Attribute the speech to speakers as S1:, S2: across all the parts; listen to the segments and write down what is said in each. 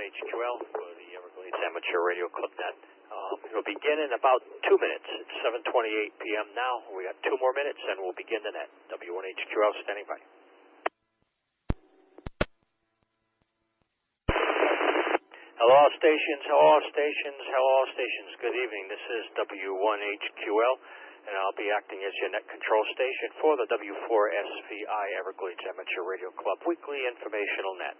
S1: W1HQL for the Everglades Amateur Radio Club Net. It'll begin in about 2 minutes. It's 7:28 p.m. now. We got 2 more minutes and we'll begin the net. W1HQL standing by. Hello all stations, hello all stations, hello all stations. Good evening. This is W1HQL, and I'll be acting as your net control station for the W4SVI Everglades Amateur Radio Club Weekly Informational Net.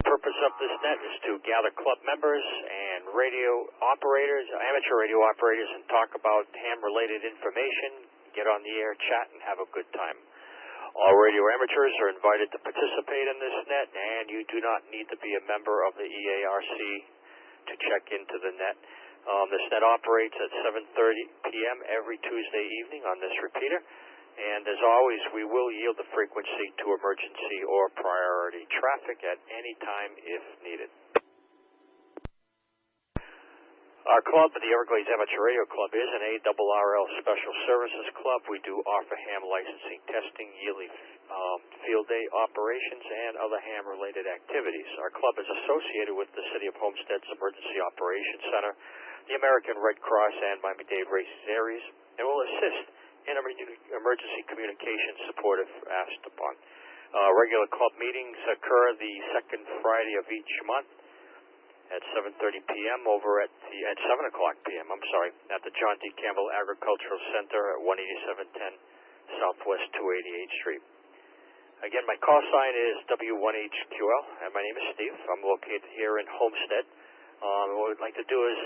S1: The purpose of this net is to gather club members and radio operators, amateur radio operators, and talk about ham-related information, get on the air, chat, and have a good time. All radio amateurs are invited to participate in this net, and you do not need to be a member of the EARC to check into the net. This net operates at 7:30 p.m. every Tuesday evening on this repeater, and as always, we will yield the frequency to emergency or priority traffic at any time if needed. Our club, the Everglades Amateur Radio Club, is an ARRL Special Services Club. We do offer ham licensing, testing, yearly field day operations, and other ham-related activities. Our club is associated with the City of Homestead's Emergency Operations Center, the American Red Cross, and Miami-Dade Races Aries, and will assist in emergency communication support if asked upon. Regular club meetings occur the second Friday of each month at 7:30 p.m. over at 7 o'clock p.m. At the John D. Campbell Agricultural Center at 18710 Southwest 288th Street. Again, my call sign is W1HQL, and my name is Steve. I'm located here in Homestead. What we'd like to do is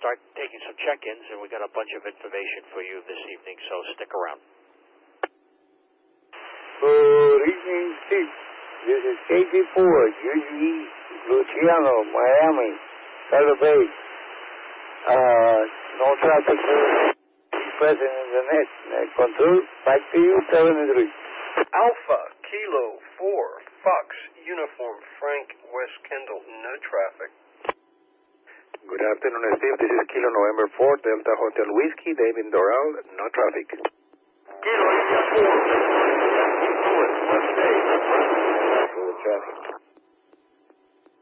S1: start taking some check-ins, and we got a bunch of information for you this evening, so stick around.
S2: Good evening, Steve. This is KG4, UGE, Luciano, Miami, Everglades. No traffic present in the net. Control, back to you, 73.
S3: Alpha, Kilo, 4, Fox, Uniform, Frank, West Kendall, no traffic.
S4: Good afternoon, Steve. This is Kilo November 4, Delta Hotel Whiskey, David Doral, no traffic.
S3: Kilo, India 4, West Bay,
S4: Good traffic.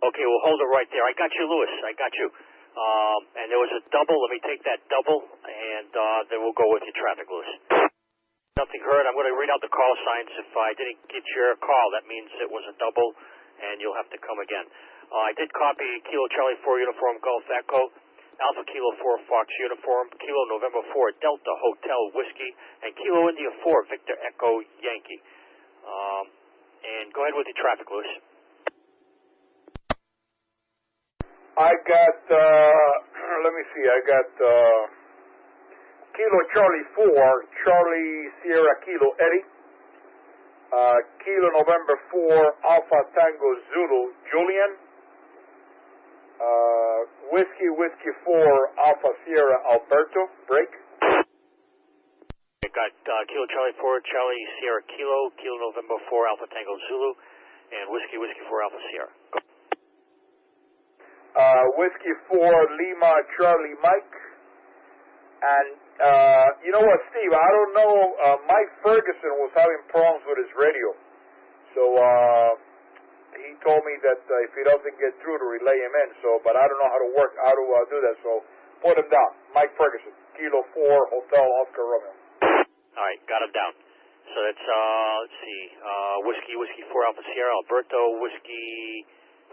S1: Okay, we'll hold it right there. I got you, Lewis. I got you. And there was a double. Let me take that double, and then we'll go with your traffic, Lewis. Nothing heard. I'm going to read out the call signs. If I didn't get your call, that means it was a double, and you'll have to come again. I did copy Kilo Charlie 4 Uniform Golf Echo, Alpha Kilo 4 Fox Uniform, Kilo November 4 Delta Hotel Whiskey, and Kilo India 4 Victor Echo Yankee. And go ahead with your traffic, Lewis.
S2: I got, let me see, I got Kilo Charlie 4, Charlie Sierra Kilo Eddie, Kilo November 4, Alpha Tango Zulu Julian, Whiskey 4, Alpha Sierra Alberto, break.
S1: I got Kilo Charlie 4, Charlie Sierra Kilo, Kilo November 4, Alpha Tango Zulu, and Whiskey 4, Alpha Sierra. Go.
S2: Whiskey 4, Lima Charlie Mike, and you know what, Steve, I don't know, Mike Ferguson was having problems with his radio, so he told me that if he doesn't get through to relay him in, so, but I don't know how to do that, so put him down. Mike Ferguson, Kilo 4, Hotel Oscar Romeo.
S1: All right, got him down. So that's, let's see, Whiskey 4, Alpha Sierra, Alberto, Whiskey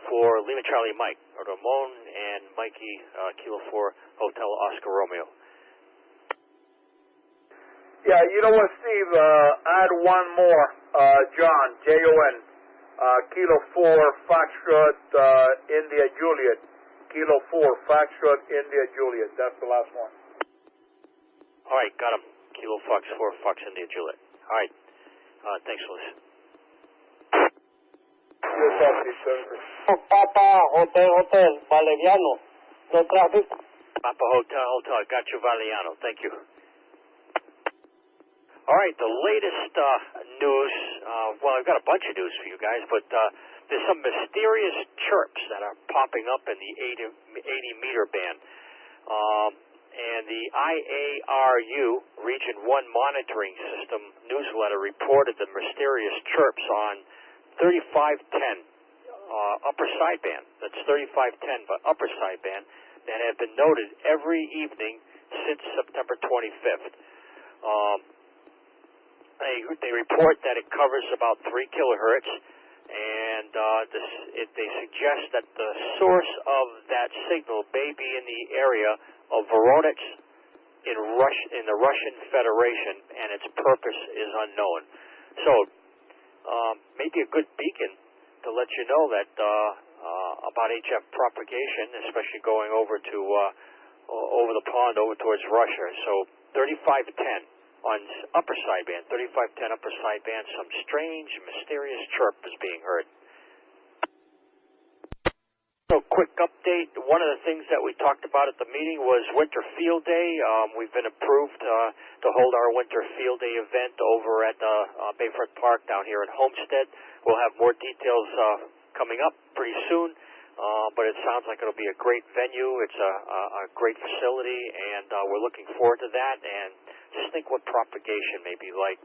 S1: 4, Lima Charlie Mike, Ramon, and Mikey, Kilo 4, Hotel Oscar Romeo.
S2: Yeah, you know what, Steve, add one more, John, Jon, Kilo 4, Foxtrot, India Juliet, Kilo 4, Foxtrot, India Juliet, that's the last one.
S1: All right, got him. Kilo Fox 4, Fox India Juliet. All right, thanks, Lewis.
S5: Papa Hotel, Valeriano, no traffic.
S1: Papa Hotel, got you, Valeriano. Thank you. All right, the latest news, well, I've got a bunch of news for you guys, but there's some mysterious chirps that are popping up in the 80-meter band. And the IARU Region 1 Monitoring System newsletter reported the mysterious chirps on 3510 upper sideband, that's 3510, but upper sideband, that have been noted every evening since September 25th. They report that it covers about 3 kilohertz, and they suggest that the source of that signal may be in the area of Voronezh in the Russian Federation, and its purpose is unknown. So, maybe a good beacon to let you know that about HF propagation, especially going over to over the pond over towards Russia. So 3510 on upper sideband, 3510 upper sideband, some strange, mysterious chirp is being heard. So, quick update. One of the things that we talked about at the meeting was Winter Field Day. We've been approved to hold our Winter Field Day event over at Bayfront Park down here in Homestead. We'll have more details coming up pretty soon, but it sounds like it'll be a great venue. It's a great facility, and we're looking forward to that. And just think what propagation may be like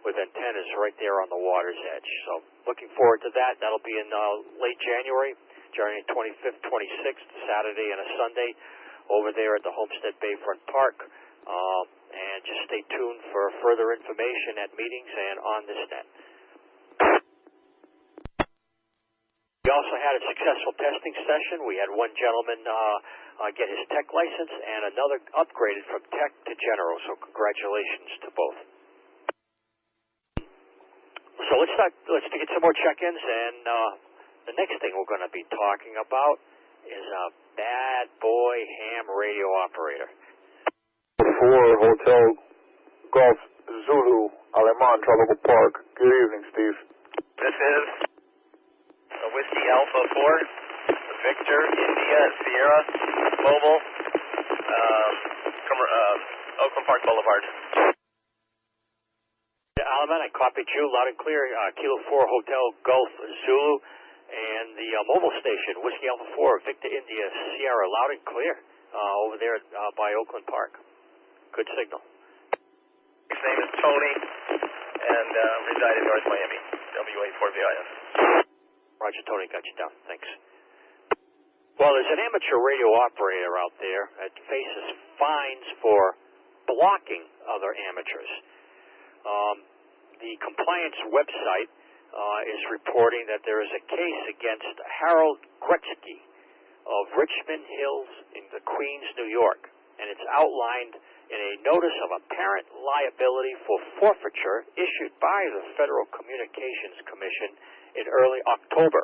S1: with antennas right there on the water's edge. So, looking forward to that. That'll be in late January 25th, 26th, Saturday and a Sunday, over there at the Homestead Bayfront Park. And just stay tuned for further information at meetings and on this net. We also had a successful testing session. We had one gentleman get his tech license and another upgraded from tech to general, so congratulations to both. So let's get some more check-ins, and the next thing we're going to be talking about is a bad boy ham radio operator.
S2: 4 Hotel Golf Zulu, Aleman, Tropical Park. Good evening, Steve.
S3: This is Whiskey Alpha 4, Victor, India, Sierra, Mobile, Oakland Park Boulevard.
S1: Alaman, I copied you loud and clear. Kilo 4 Hotel Golf Zulu. And the mobile station, Whiskey Alpha 4, Victor India, Sierra, loud and clear over there by Oakland Park. Good signal.
S3: His name is Tony, and reside in North Miami, WA4VIS.
S1: Roger, Tony, got you down. Thanks. Well, there's an amateur radio operator out there that faces fines for blocking other amateurs. The compliance website is reporting that there is a case against Harold Gretzky of Richmond Hills in the Queens, New York, and it's outlined in a notice of apparent liability for forfeiture issued by the Federal Communications Commission in early October.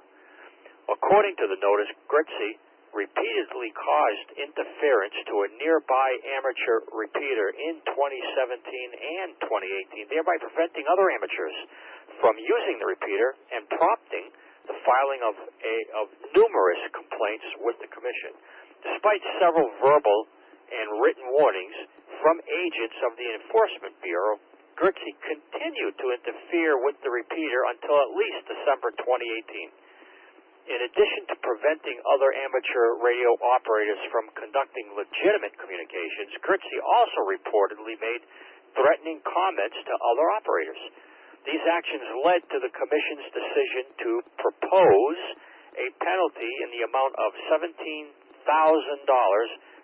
S1: According to the notice, Gretzky repeatedly caused interference to a nearby amateur repeater in 2017 and 2018, thereby preventing other amateurs from using the repeater and prompting the filing of numerous complaints with the Commission. Despite several verbal and written warnings from agents of the Enforcement Bureau, Gretzky continued to interfere with the repeater until at least December 2018. In addition to preventing other amateur radio operators from conducting legitimate communications, Gretzky also reportedly made threatening comments to other operators. These actions led to the Commission's decision to propose a penalty in the amount of $17,000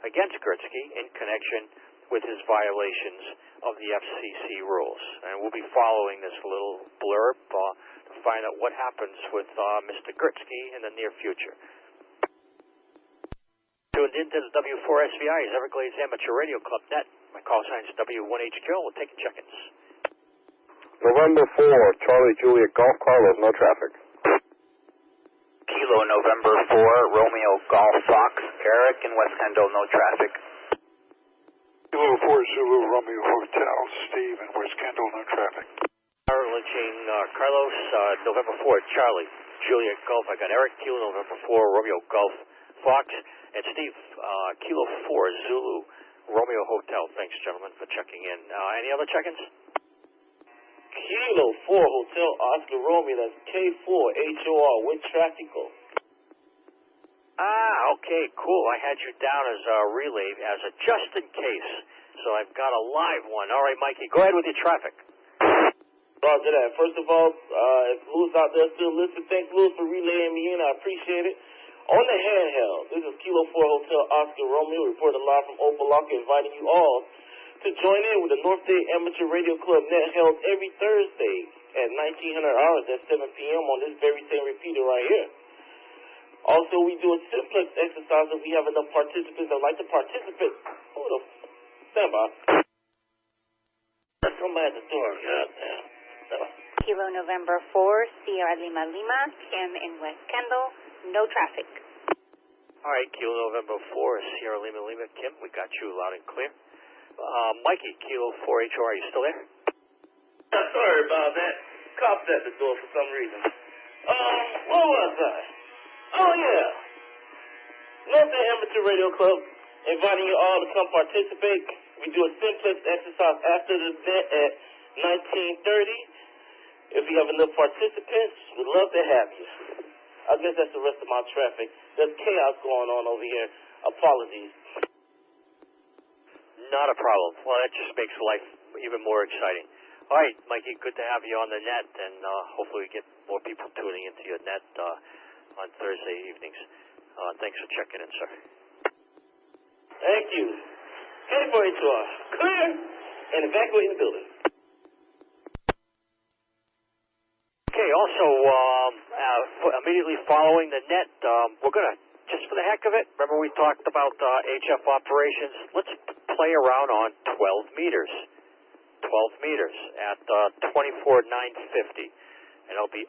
S1: against Gretzky in connection with his violations of the FCC rules. And we'll be following this little blurb to find out what happens with Mr. Gretzky in the near future. Tuned into the W4SVI's Everglades Amateur Radio Club Net. My call sign is W1HQ. We'll take check-ins.
S2: November 4, Charlie Juliet Golf Carlos, no traffic.
S6: Kilo November 4, Romeo Golf Fox, Eric in West Kendall, no traffic.
S2: Kilo 4 Zulu Romeo Hotel, Steve in West Kendall, no traffic.
S1: Lynching Carlos, November 4, Charlie Juliet Golf. I got Eric, Kilo November 4, Romeo Golf Fox, and Steve, Kilo 4 Zulu Romeo Hotel. Thanks, gentlemen, for checking in. Any other check-ins?
S5: Kilo 4 Hotel Oscar Romeo, that's K4 HOR with Tractical.
S1: Okay, cool. I had you down as a relay, as a just in case. So I've got a live one. All right, Mikey, go ahead with your traffic.
S5: Roger that. First of all, if Louis out there still listening, thanks, Louis, for relaying me in. I appreciate it. On the handheld, this is Kilo 4 Hotel Oscar Romeo, reporting live from Opelika, inviting you all to join in with the North Day Amateur Radio Club net held every Thursday at 1900 hours at 7 p.m. on this very same repeater right here. Also, we do a simplex exercise if we have enough participants that would like to participate. Hold up. Stand by. Somebody at the door. Goddamn.
S7: Kilo November 4, Sierra Lima Lima, Kim in West Kendall, no traffic.
S1: All right, Kilo November 4, Sierra Lima Lima, Kim, we got you loud and clear. Mikey, Kilo 4HR, are you still there?
S5: Sorry about that. Cops at the door for some reason. Where was I? Oh, yeah. North Day Amateur Radio Club, inviting you all to come participate. We do a simplex exercise after the event at 19:30. If we have enough participants, we'd love to have you. I guess that's the rest of my traffic. There's chaos going on over here. Apologies.
S1: Not a problem. Well, that just makes life even more exciting. All right, Mikey, good to have you on the net, and hopefully we get more people tuning into your net on Thursday evenings. Thanks for checking in, sir.
S5: Thank you. Heading for HR. Clear and evacuating the building.
S1: Okay, also, immediately following the net, we're going to, just for the heck of it, remember we talked about HF operations, let's play around on 12 meters. 12 meters at 24,950. And it'll be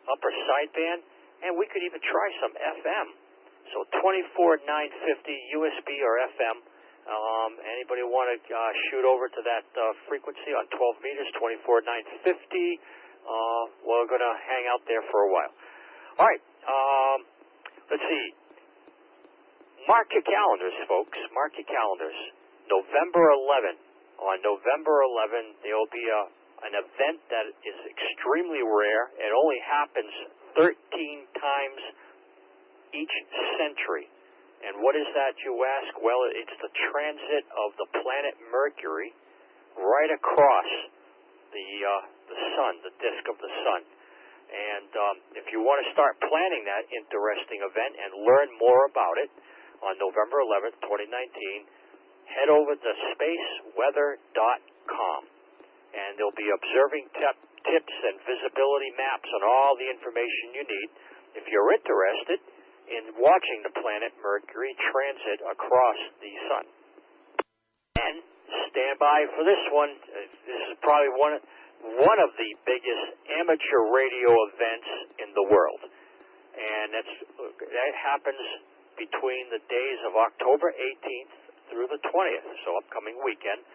S1: upper sideband, and we could even try some FM. So 24,950 USB or FM. Anybody want to shoot over to that frequency on 12 meters, 24,950? We're going to hang out there for a while. All right. Let's see. Mark your calendars, folks. Mark your calendars. November 11. On November 11, there will be an event that is extremely rare. It only happens 13 times each century. And what is that, you ask? Well, it's the transit of the planet Mercury right across the sun, the disk of the sun. And if you want to start planning that interesting event and learn more about it on November 11th, 2019, head over to spaceweather.com. And they'll be observing tips and visibility maps and all the information you need if you're interested in watching the planet Mercury transit across the sun. And stand by for this one. This is probably one of the biggest amateur radio events in the world. And that happens between the days of October 18th through the 20th, so upcoming weekend.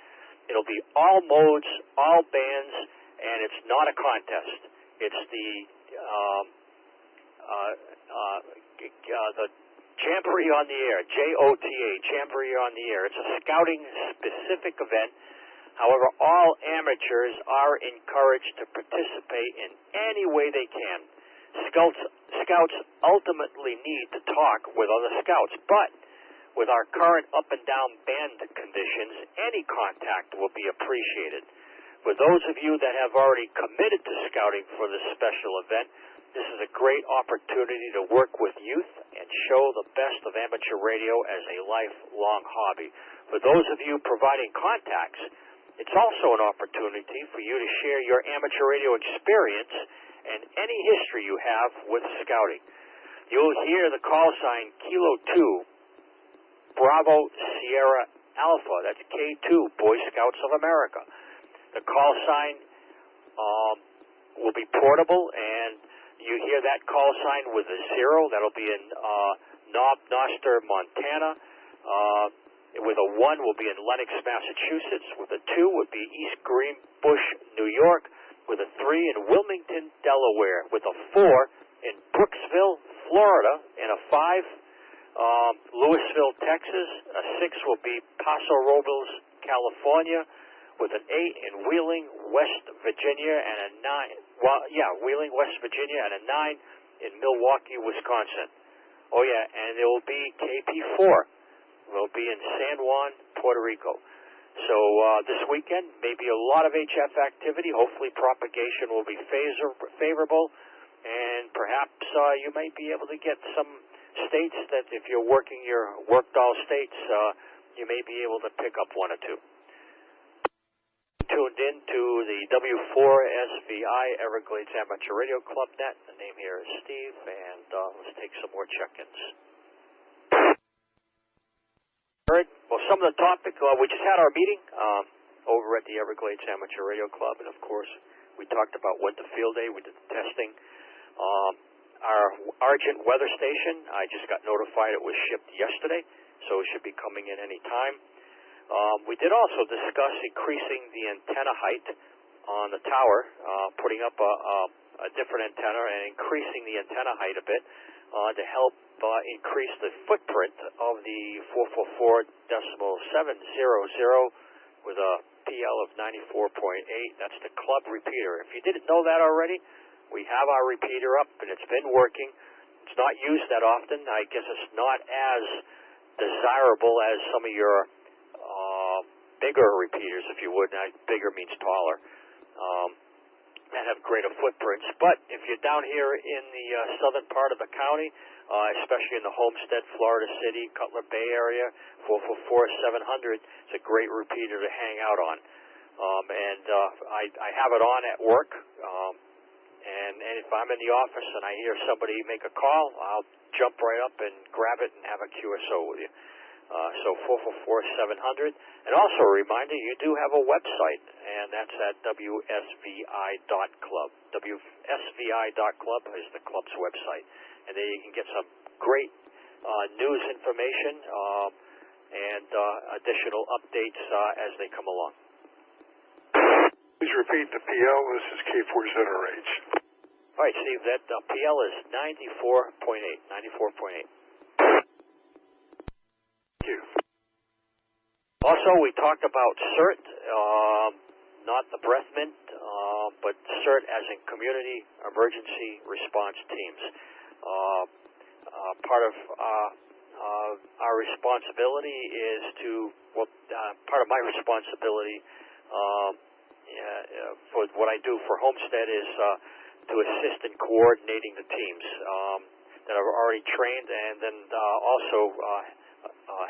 S1: It'll be all modes, all bands, and it's not a contest. It's the Jamboree on the Air, JOTA, Jamboree on the Air. It's a scouting-specific event. However, all amateurs are encouraged to participate in any way they can. Scouts ultimately need to talk with other scouts, but with our current up and down band conditions, any contact will be appreciated. For those of you that have already committed to scouting for this special event, this is a great opportunity to work with youth and show the best of amateur radio as a lifelong hobby. For those of you providing contacts, it's also an opportunity for you to share your amateur radio experience and any history you have with scouting. You'll hear the call sign Kilo 2, Bravo Sierra Alpha. That's K2, Boy Scouts of America. The call sign will be portable, and you hear that call sign with a 0. That'll be in Noster, Montana. With a 1 will be in Lenox, Massachusetts. With a 2 would be East Greenbush, New York. With a 3 in Wilmington, Delaware. With a 4 in Brooksville, Florida. And a 5, Louisville, Texas. A 6 will be Paso Robles, California. With an 8 in Wheeling, West Virginia. And a 9, Wheeling, West Virginia. And a 9 in Milwaukee, Wisconsin. Oh, yeah, and there will be KP4. Will be in San Juan, Puerto Rico. So this weekend, maybe a lot of HF activity. Hopefully propagation will be favorable, and perhaps you might be able to get some states that if you're working your worked-all states, you may be able to pick up one or two. Tuned in to the W4SVI Everglades Amateur Radio Club Net. The name here is Steve, and let's take some more check-ins. All right, well, some of the topic, we just had our meeting over at the Everglades Amateur Radio Club, and of course, we talked about winter field day. We did the testing. Our Argent weather station, I just got notified it was shipped yesterday, so it should be coming in any time. We did also discuss increasing the antenna height on the tower, putting up a different antenna and increasing the antenna height a bit to help increase the footprint of the 444.700 with a PL of 94.8. That's the club repeater. If you didn't know that already, we have our repeater up, and it's been working. It's not used that often. I guess it's not as desirable as some of your bigger repeaters, if you would. Now, bigger means taller, that have greater footprints. But if you're down here in the southern part of the county, especially in the Homestead, Florida City, Cutler Bay area, 444.700, it's a great repeater to hang out on. I have it on at work, and if I'm in the office and I hear somebody make a call, I'll jump right up and grab it and have a QSO with you. So 444.700. And also a reminder, you do have a website, and that's at WSVI.club. WSVI.club is the club's website. And there you can get some great news information and additional updates as they come along.
S8: Please repeat the PL. This is K4ZRH.
S1: All right, Steve, that PL is 94.8. 94.8.
S8: Thank you.
S1: Also, we talked about CERT, not the breath mint, but CERT as in Community Emergency Response Teams. Part of our responsibility is part of my responsibility for what I do for Homestead is to assist in coordinating the teams that are already trained, and then also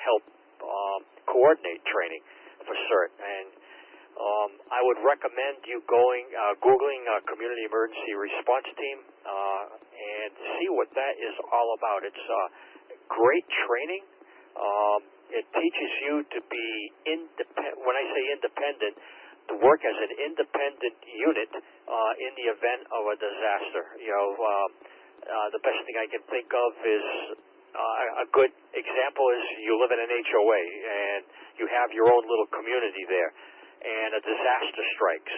S1: help coordinate training for CERT. And I would recommend you Googling Community Emergency Response Team and see what that is all about. It's great training. It teaches you to be independent. When I say independent, to work as an independent unit in the event of a disaster. The best thing I can think of is a good example is you live in an HOA and you have your own little community there, and a disaster strikes.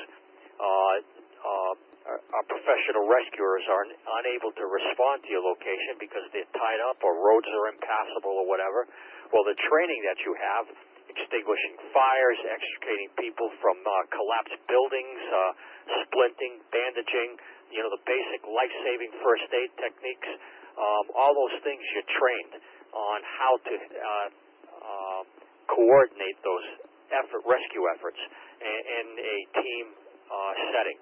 S1: Our professional rescuers are unable to respond to your location because they're tied up or roads are impassable or whatever. Well, the training that you have, extinguishing fires, extricating people from collapsed buildings, splinting, bandaging, the basic life-saving first aid techniques, all those things you're trained on how to coordinate those rescue efforts in a team setting.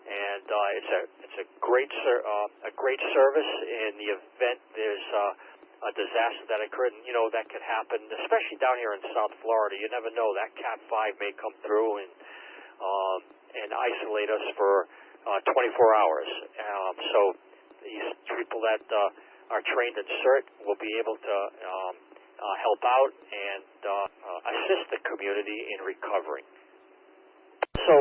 S1: And it's a great service in the event there's a disaster that occurred. And, that could happen, especially down here in South Florida. You never know, that Cat 5 may come through and isolate us for 24 hours. So these people that are trained in CERT will be able to help out and assist the community in recovering. So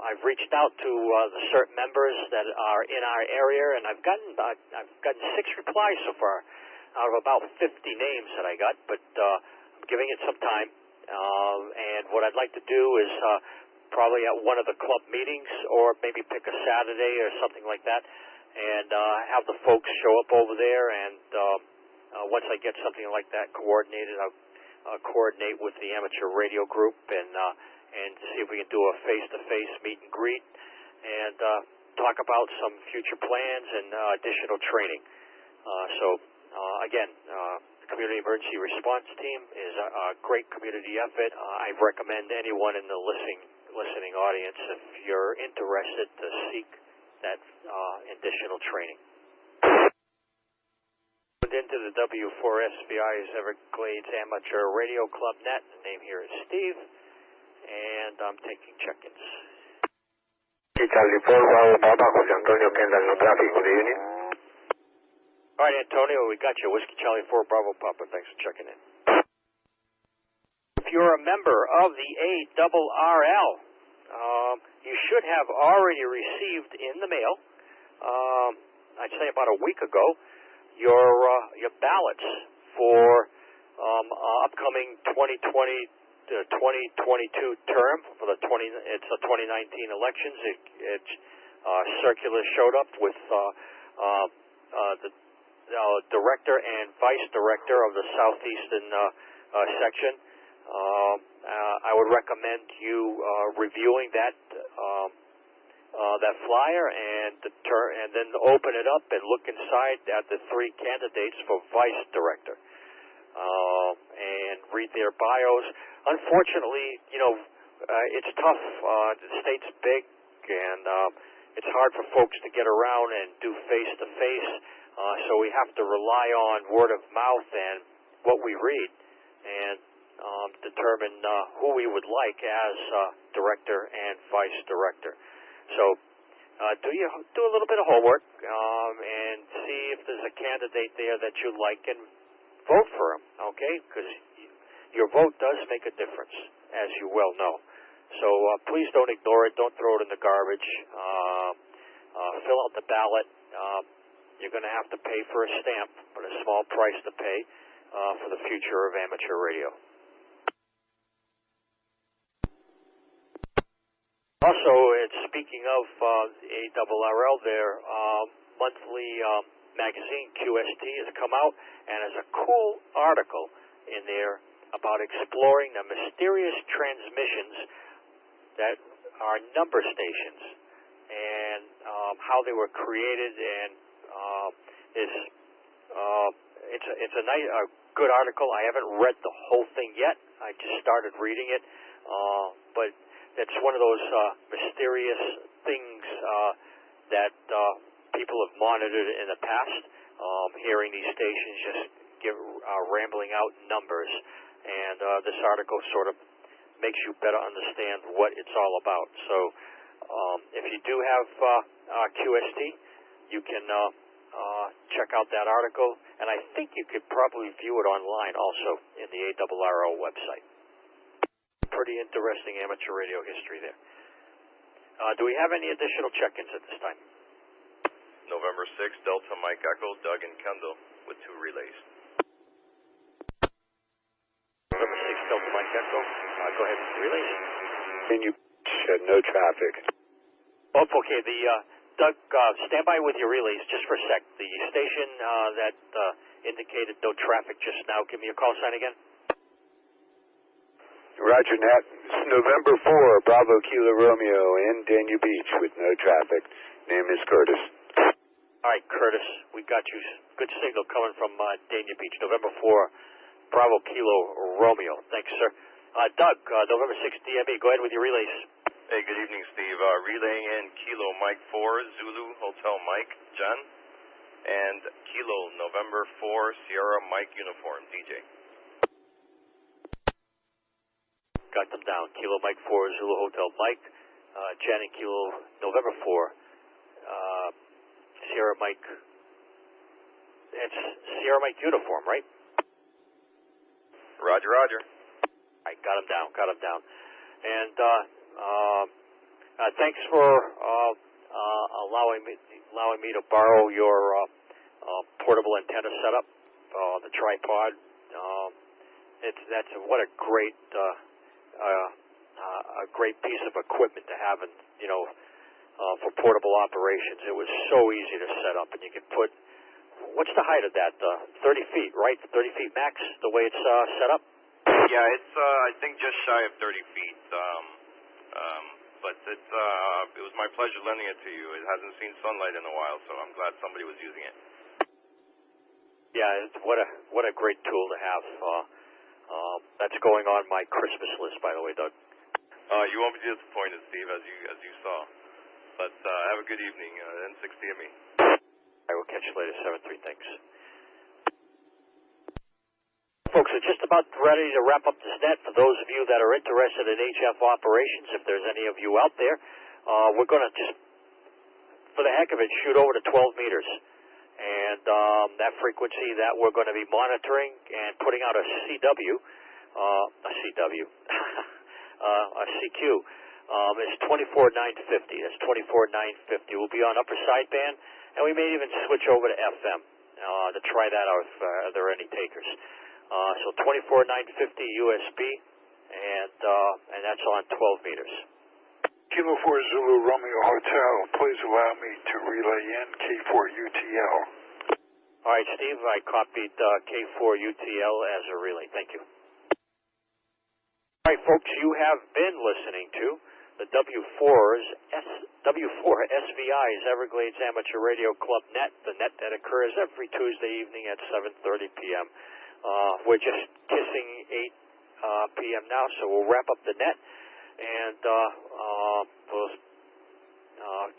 S1: I've reached out to the CERT members that are in our area, and I've gotten 6 replies so far out of about 50 names that I got, but I'm giving it some time. And what I'd like to do is probably at one of the club meetings, or maybe pick a Saturday or something like that, and have the folks show up over there. And once I get something like that coordinated, I'll coordinate with the amateur radio group and see if we can do a face-to-face meet and greet and talk about some future plans and additional training. Again, Community Emergency Response Team is a great community effort. I recommend anyone in the listening audience, if you're interested, to seek that additional training. Into the W4SVI's Everglades Amateur Radio Club Net. The name here is Steve, and I'm taking check-ins.
S4: Charlie 4, Bravo Papa, Jose Antonio Kendall, no traffic with the unit.
S1: All right, Antonio, we got you. Whiskey Charlie 4, Bravo Papa. Thanks for checking in. If you're a member of the ARRL, you should have already received in the mail, I'd say about a week ago, your ballots for upcoming 2020 to 2022 term for the 2019 elections. It circular showed up with the director and vice director of the southeastern section. I would recommend you reviewing that flyer and then open it up and look inside at the three candidates for vice director and read their bios. Unfortunately, it's tough. The state's big, and it's hard for folks to get around and do face-to-face, so we have to rely on word of mouth and what we read and determine who we would like as director and vice director. So do a little bit of homework and see if there's a candidate there that you like and vote for him, okay? Because your vote does make a difference, as you well know. So please don't ignore it. Don't throw it in the garbage. Fill out the ballot. You're going to have to pay for a stamp, but a small price to pay for the future of amateur radio. Also, speaking of ARRL, their monthly magazine, QST, has come out and has a cool article in there about exploring the mysterious transmissions that are number stations and how they were created. And it's a nice, good article. I haven't read the whole thing yet. I just started reading it, but it's one of those mysterious things that people have monitored in the past, hearing these stations just rambling out numbers. And this article sort of makes you better understand what it's all about. So if you do have QST, you can check out that article. And I think you could probably view it online also in the ARRL website. Pretty interesting amateur radio history there. Do we have any additional check-ins at this time?
S9: November 6th, Delta Mike Echo, Doug and Kendall with 2 relays.
S1: November 6th, Delta Mike Echo. Go ahead with the relays.
S4: Can you no traffic?
S1: Oh, okay. The Doug, stand by with your relays just for a sec. The station that indicated no traffic just now, give me a call sign again.
S4: Roger, Nat. It's November 4, Bravo Kilo Romeo in Dania Beach with no traffic. Name is Curtis.
S1: All right, Curtis, we got you. Good signal coming from Dania Beach, November 4, Bravo Kilo Romeo. Thanks, sir. Doug, November 6 DME, go ahead with your relays.
S9: Hey, good evening, Steve. Relaying in Kilo Mike 4, Zulu Hotel Mike, John, and Kilo November 4, Sierra Mike Uniform, DJ.
S1: Got them down. Kilo Mike 4, Zulu Hotel Mike, Jen and Kilo November 4, Sierra Mike. It's Sierra Mike Uniform, right?
S9: Roger, roger.
S1: All right, got them down. And thanks for allowing me to borrow your portable antenna setup, the tripod. What a great piece of equipment to have, and for portable operations. It was so easy to set up, and you can put. What's the height of that? 30 feet, right? 30 feet max, the way it's set up.
S9: Yeah, it's I think just shy of 30 feet. But it was my pleasure lending it to you. It hasn't seen sunlight in a while, so I'm glad somebody was using it.
S1: Yeah, what a great tool to have. That's going on my Christmas list, by the way, Doug.
S9: You won't be disappointed, Steve, as you saw. But have a good evening, N6DME.
S1: I will catch you later, 7-3, thanks. Folks, we're just about ready to wrap up this net. For those of you that are interested in HF operations, if there's any of you out there, we're going to just, for the heck of it, shoot over to 12 meters. And that frequency that we're going to be monitoring and putting out a CQ, is 24,950. That's 24,950. We'll be on upper sideband, and we may even switch over to FM to try that out if there are any takers. So 24,950 USB, and that's on 12 meters.
S8: Kilo 4 Zulu Romeo Hotel, please allow me to relay in K4UTL.
S1: All right, Steve, I copied K4UTL as a relay. Thank you. All right, folks, you have been listening to the W4 SVI's Everglades Amateur Radio Club net, the net that occurs every Tuesday evening at 7:30 p.m. We're just kissing 8 p.m. now, so we'll wrap up the net, and we'll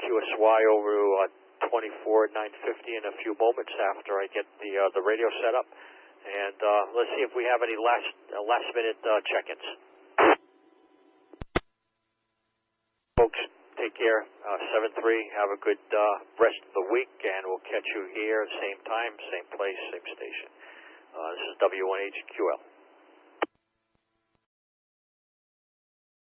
S1: QSY over to 24,950 in a few moments after I get the radio set up, and let's see if we have any last minute check-ins. Folks, take care. 7-3. Have a good rest of the week, and we'll catch you here, same time, same place, same station. This is W1HQL.